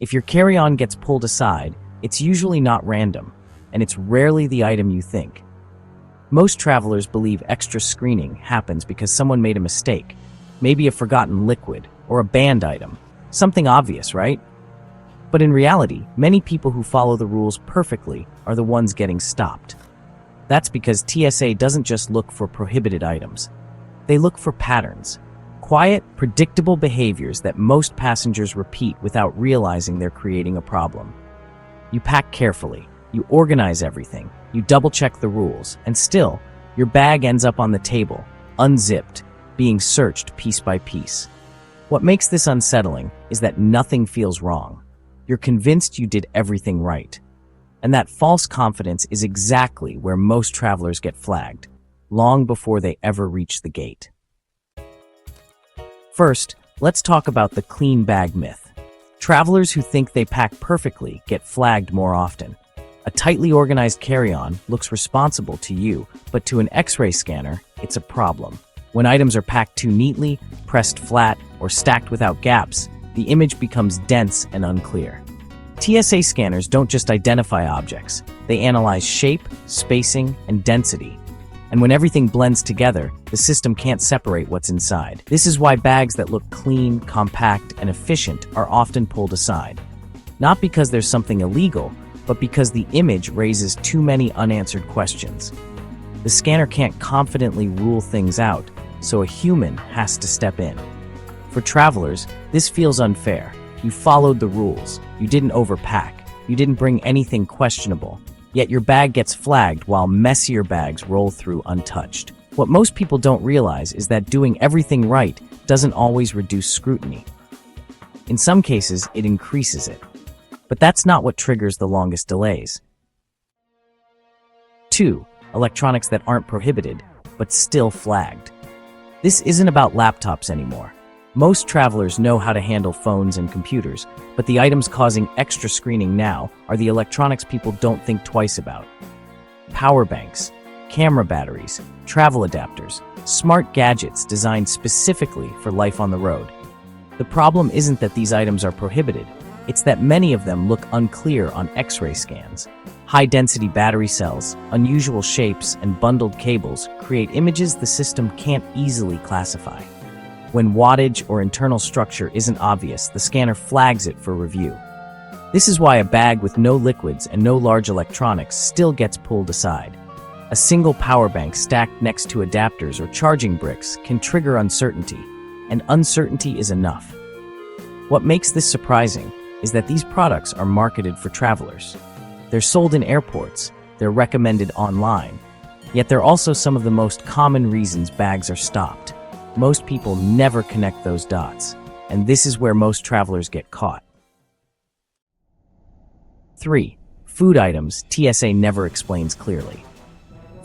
If your carry-on gets pulled aside, it's usually not random, and it's rarely the item you think. Most travelers believe extra screening happens because someone made a mistake, maybe a forgotten liquid or a banned item. Something obvious, right? But in reality, many people who follow the rules perfectly are the ones getting stopped. That's because TSA doesn't just look for prohibited items. They look for patterns. Quiet, predictable behaviors that most passengers repeat without realizing they're creating a problem. You pack carefully, you organize everything, you double-check the rules, and still, your bag ends up on the table, unzipped, being searched piece by piece. What makes this unsettling is that nothing feels wrong. You're convinced you did everything right. And that false confidence is exactly where most travelers get flagged, long before they ever reach the gate. First, let's talk about the clean bag myth. Travelers who think they pack perfectly get flagged more often. A tightly organized carry-on looks responsible to you, but to an X-ray scanner, it's a problem. When items are packed too neatly, pressed flat, or stacked without gaps, the image becomes dense and unclear. TSA scanners don't just identify objects, they analyze shape, spacing, and density. And when everything blends together, the system can't separate what's inside. This is why bags that look clean, compact, and efficient are often pulled aside. Not because there's something illegal, but because the image raises too many unanswered questions. The scanner can't confidently rule things out, so a human has to step in. For travelers, this feels unfair. You followed the rules, you didn't overpack, you didn't bring anything questionable, yet your bag gets flagged while messier bags roll through untouched. What most people don't realize is that doing everything right doesn't always reduce scrutiny. In some cases, it increases it. But that's not what triggers the longest delays. 2. Electronics that aren't prohibited, but still flagged. This isn't about laptops anymore. Most travelers know how to handle phones and computers, but the items causing extra screening now are the electronics people don't think twice about. Power banks, camera batteries, travel adapters, smart gadgets designed specifically for life on the road. The problem isn't that these items are prohibited, it's that many of them look unclear on X-ray scans. High-density battery cells, unusual shapes, and bundled cables create images the system can't easily classify. When wattage or internal structure isn't obvious, the scanner flags it for review. This is why a bag with no liquids and no large electronics still gets pulled aside. A single power bank stacked next to adapters or charging bricks can trigger uncertainty, and uncertainty is enough. What makes this surprising is that these products are marketed for travelers. They're sold in airports, they're recommended online, yet they're also some of the most common reasons bags are stopped. Most people never connect those dots, and this is where most travelers get caught. 3. Food items TSA never explains clearly.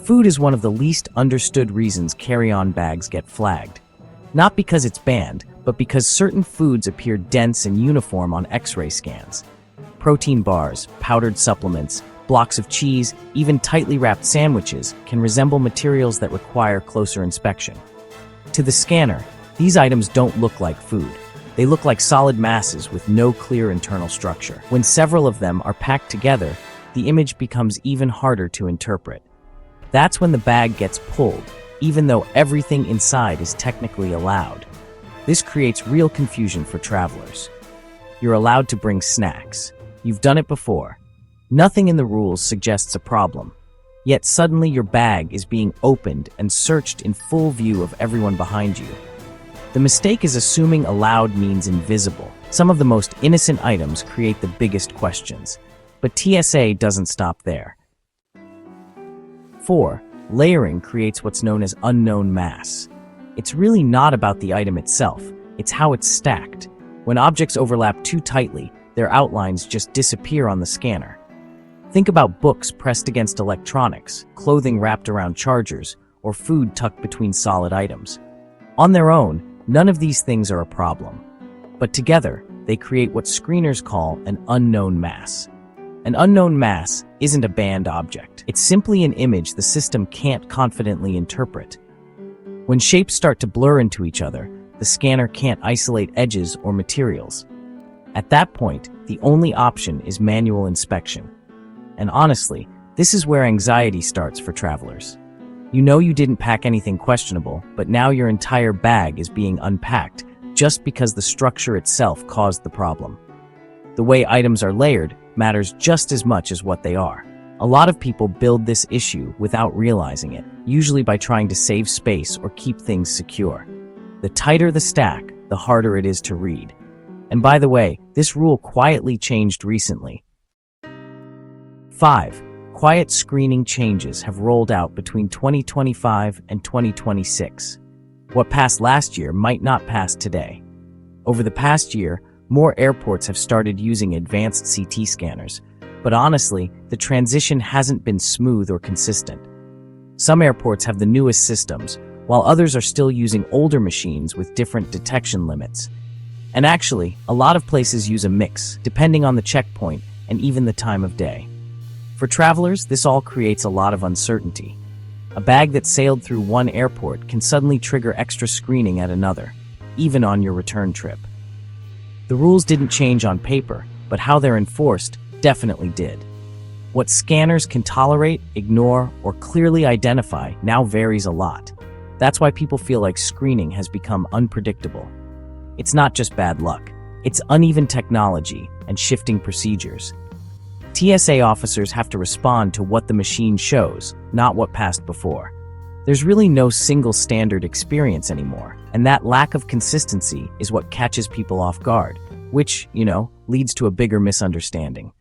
Food is one of the least understood reasons carry-on bags get flagged. Not because it's banned, but because certain foods appear dense and uniform on X-ray scans. Protein bars, powdered supplements, blocks of cheese, even tightly wrapped sandwiches can resemble materials that require closer inspection. To the scanner, these items don't look like food. They look like solid masses with no clear internal structure. When several of them are packed together, the image becomes even harder to interpret. That's when the bag gets pulled, even though everything inside is technically allowed. This creates real confusion for travelers. You're allowed to bring snacks. You've done it before. Nothing in the rules suggests a problem. Yet suddenly your bag is being opened and searched in full view of everyone behind you. The mistake is assuming allowed means invisible. Some of the most innocent items create the biggest questions. But TSA doesn't stop there. 4. Layering creates what's known as unknown mass. It's really not about the item itself, it's how it's stacked. When objects overlap too tightly, their outlines just disappear on the scanner. Think about books pressed against electronics, clothing wrapped around chargers, or food tucked between solid items. On their own, none of these things are a problem. But together, they create what screeners call an unknown mass. An unknown mass isn't a banned object. It's simply an image the system can't confidently interpret. When shapes start to blur into each other, the scanner can't isolate edges or materials. At that point, the only option is manual inspection. And honestly, this is where anxiety starts for travelers. You know you didn't pack anything questionable, but now your entire bag is being unpacked just because the structure itself caused the problem. The way items are layered matters just as much as what they are. A lot of people build this issue without realizing it, usually by trying to save space or keep things secure. The tighter the stack, the harder it is to read. And by the way, this rule quietly changed recently. 5. Quiet screening changes have rolled out between 2025 and 2026. What passed last year might not pass today. Over the past year, more airports have started using advanced CT scanners, but honestly, the transition hasn't been smooth or consistent. Some airports have the newest systems, while others are still using older machines with different detection limits. And actually, a lot of places use a mix, depending on the checkpoint and even the time of day. For travelers, this all creates a lot of uncertainty. A bag that sailed through one airport can suddenly trigger extra screening at another, even on your return trip. The rules didn't change on paper, but how they're enforced definitely did. What scanners can tolerate, ignore, or clearly identify now varies a lot. That's why people feel like screening has become unpredictable. It's not just bad luck, it's uneven technology and shifting procedures. TSA officers have to respond to what the machine shows, not what passed before. There's really no single standard experience anymore, and that lack of consistency is what catches people off guard, which, leads to a bigger misunderstanding.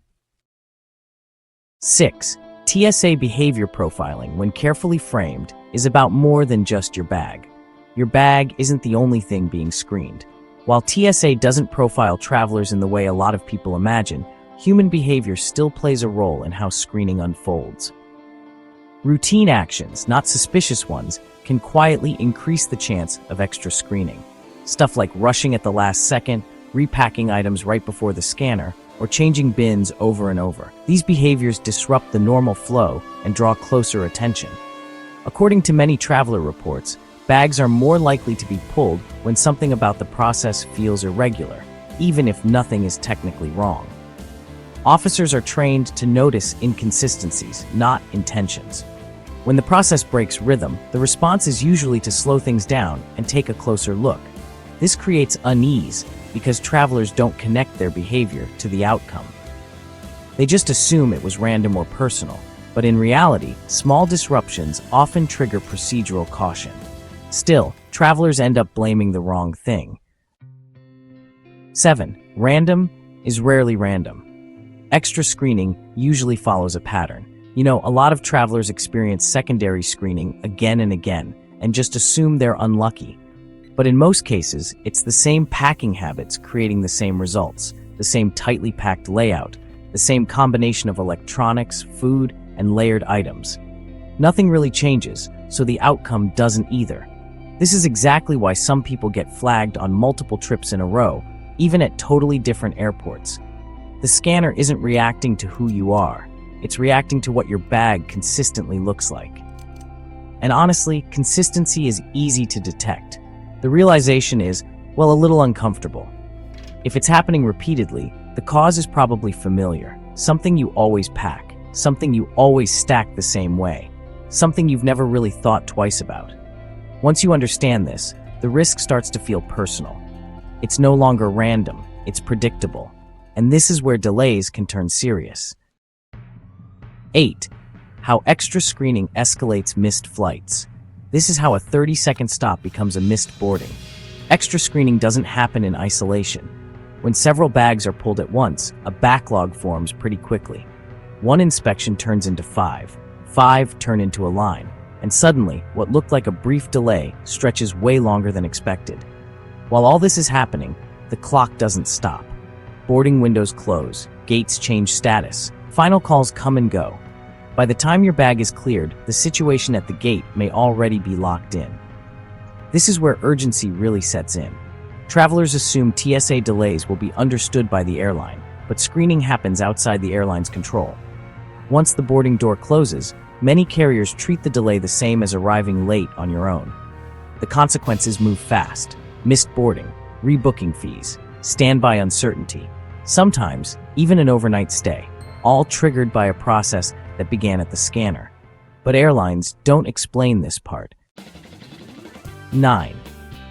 6. TSA behavior profiling, when carefully framed, is about more than just your bag. Your bag isn't the only thing being screened. While TSA doesn't profile travelers in the way a lot of people imagine, human behavior still plays a role in how screening unfolds. Routine actions, not suspicious ones, can quietly increase the chance of extra screening. Stuff like rushing at the last second, repacking items right before the scanner, or changing bins over and over. These behaviors disrupt the normal flow and draw closer attention. According to many traveler reports, bags are more likely to be pulled when something about the process feels irregular, even if nothing is technically wrong. Officers are trained to notice inconsistencies, not intentions. When the process breaks rhythm, the response is usually to slow things down and take a closer look. This creates unease because travelers don't connect their behavior to the outcome. They just assume it was random or personal, but in reality, small disruptions often trigger procedural caution. Still, travelers end up blaming the wrong thing. 7. Random is rarely random. Extra screening usually follows a pattern. A lot of travelers experience secondary screening again and again and just assume they're unlucky. But in most cases, it's the same packing habits creating the same results, the same tightly packed layout, the same combination of electronics, food, and layered items. Nothing really changes, so the outcome doesn't either. This is exactly why some people get flagged on multiple trips in a row, even at totally different airports. The scanner isn't reacting to who you are, it's reacting to what your bag consistently looks like. And honestly, consistency is easy to detect. The realization is, a little uncomfortable. If it's happening repeatedly, the cause is probably familiar. Something you always pack, something you always stack the same way, something you've never really thought twice about. Once you understand this, the risk starts to feel personal. It's no longer random, it's predictable. And this is where delays can turn serious. 8. How extra screening escalates missed flights. This is how a 30-second stop becomes a missed boarding. Extra screening doesn't happen in isolation. When several bags are pulled at once, a backlog forms pretty quickly. One inspection turns into 5. 5 turn into a line. And suddenly, what looked like a brief delay stretches way longer than expected. While all this is happening, the clock doesn't stop. Boarding windows close, gates change status, final calls come and go. By the time your bag is cleared, the situation at the gate may already be locked in. This is where urgency really sets in. Travelers assume TSA delays will be understood by the airline, but screening happens outside the airline's control. Once the boarding door closes, many carriers treat the delay the same as arriving late on your own. The consequences move fast: missed boarding, rebooking fees, standby uncertainty, Sometimes, even an overnight stay, all triggered by a process that began at the scanner. But airlines don't explain this part. 9.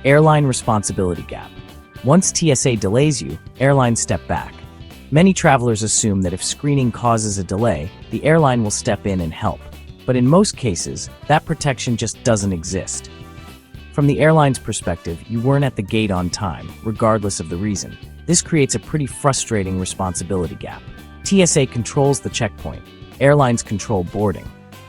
Airline responsibility gap. Once TSA delays you, airlines step back. Many travelers assume that if screening causes a delay, the airline will step in and help. But in most cases, that protection just doesn't exist. From the airline's perspective, you weren't at the gate on time, regardless of the reason. This creates a pretty frustrating responsibility gap. TSA controls the checkpoint. Airlines control boarding.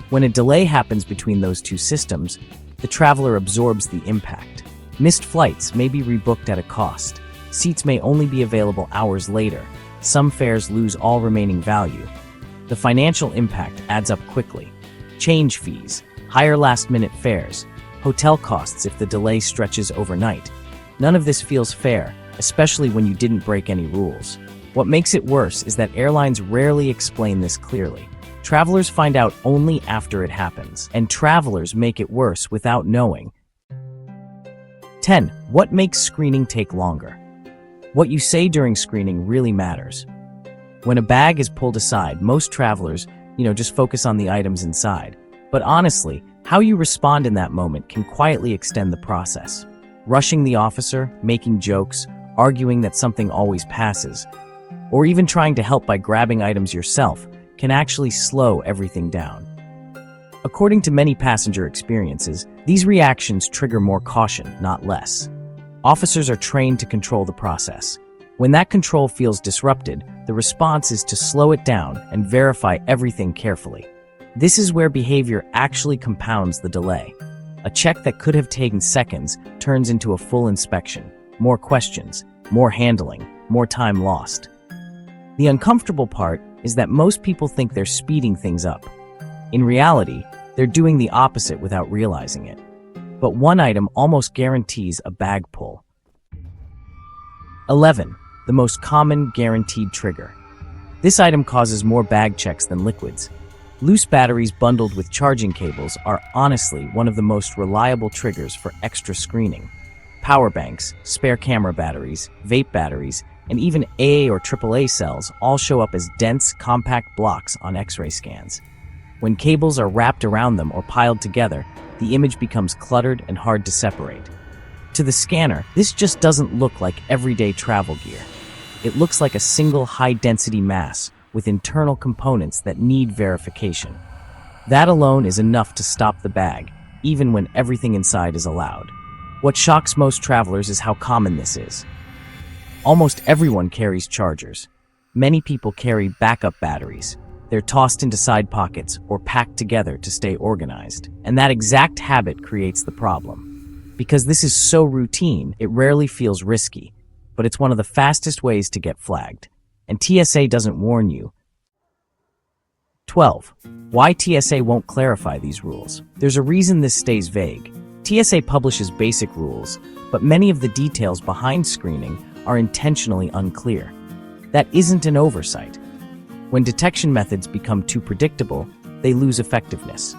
When a delay happens between those two systems, the traveler absorbs the impact. Missed flights may be rebooked at a cost. Seats may only be available hours later. Some fares lose all remaining value. The financial impact adds up quickly. Change fees, higher last-minute fares, hotel costs if the delay stretches overnight. None of this feels fair, especially when you didn't break any rules. What makes it worse is that airlines rarely explain this clearly. Travelers find out only after it happens, and travelers make it worse without knowing. 10. What makes screening take longer? What you say during screening really matters. When a bag is pulled aside, most travelers, just focus on the items inside. But honestly, how you respond in that moment can quietly extend the process. Rushing the officer, making jokes, arguing that something always passes, or even trying to help by grabbing items yourself can actually slow everything down. According to many passenger experiences, these reactions trigger more caution, not less. Officers are trained to control the process. When that control feels disrupted, the response is to slow it down and verify everything carefully. This is where behavior actually compounds the delay. A check that could have taken seconds turns into a full inspection. More questions, more handling, more time lost. The uncomfortable part is that most people think they're speeding things up. In reality, they're doing the opposite without realizing it. But one item almost guarantees a bag pull. 11. The most common guaranteed trigger. This item causes more bag checks than liquids. Loose batteries bundled with charging cables are honestly one of the most reliable triggers for extra screening. Power banks, spare camera batteries, vape batteries, and even AA or AAA cells all show up as dense, compact blocks on X-ray scans. When cables are wrapped around them or piled together, the image becomes cluttered and hard to separate. To the scanner, this just doesn't look like everyday travel gear. It looks like a single high-density mass with internal components that need verification. That alone is enough to stop the bag, even when everything inside is allowed. What shocks most travelers is how common this is. Almost everyone carries chargers. Many people carry backup batteries. They're tossed into side pockets or packed together to stay organized. And that exact habit creates the problem. Because this is so routine, it rarely feels risky, but it's one of the fastest ways to get flagged. And TSA doesn't warn you. 12. Why TSA won't clarify these rules. There's a reason this stays vague. TSA publishes basic rules, but many of the details behind screening are intentionally unclear. That isn't an oversight. When detection methods become too predictable, they lose effectiveness.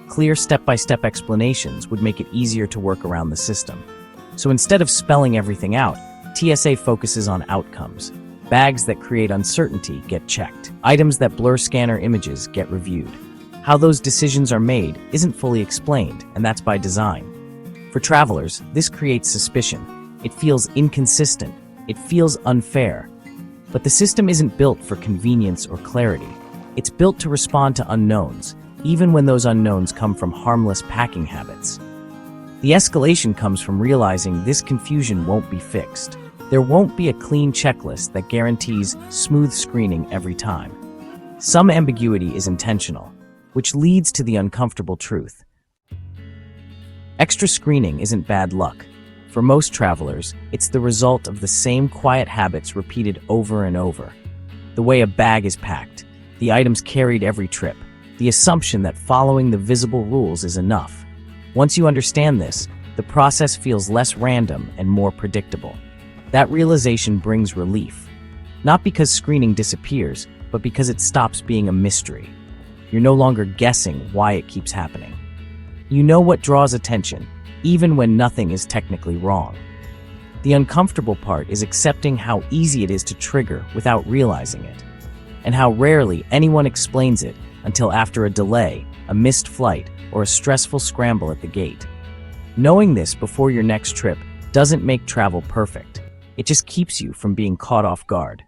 Clear step-by-step explanations would make it easier to work around the system. So instead of spelling everything out, TSA focuses on outcomes. Bags that create uncertainty get checked. Items that blur scanner images get reviewed. How those decisions are made isn't fully explained, and that's by design. For travelers, this creates suspicion. It feels inconsistent. It feels unfair. But the system isn't built for convenience or clarity. It's built to respond to unknowns, even when those unknowns come from harmless packing habits. The escalation comes from realizing this confusion won't be fixed. There won't be a clean checklist that guarantees smooth screening every time. Some ambiguity is intentional, which leads to the uncomfortable truth. Extra screening isn't bad luck. For most travelers, it's the result of the same quiet habits repeated over and over. The way a bag is packed, the items carried every trip, the assumption that following the visible rules is enough. Once you understand this, the process feels less random and more predictable. That realization brings relief. Not because screening disappears, but because it stops being a mystery. You're no longer guessing why it keeps happening. You know what draws attention, even when nothing is technically wrong. The uncomfortable part is accepting how easy it is to trigger without realizing it, and how rarely anyone explains it until after a delay, a missed flight, or a stressful scramble at the gate. Knowing this before your next trip doesn't make travel perfect. It just keeps you from being caught off guard.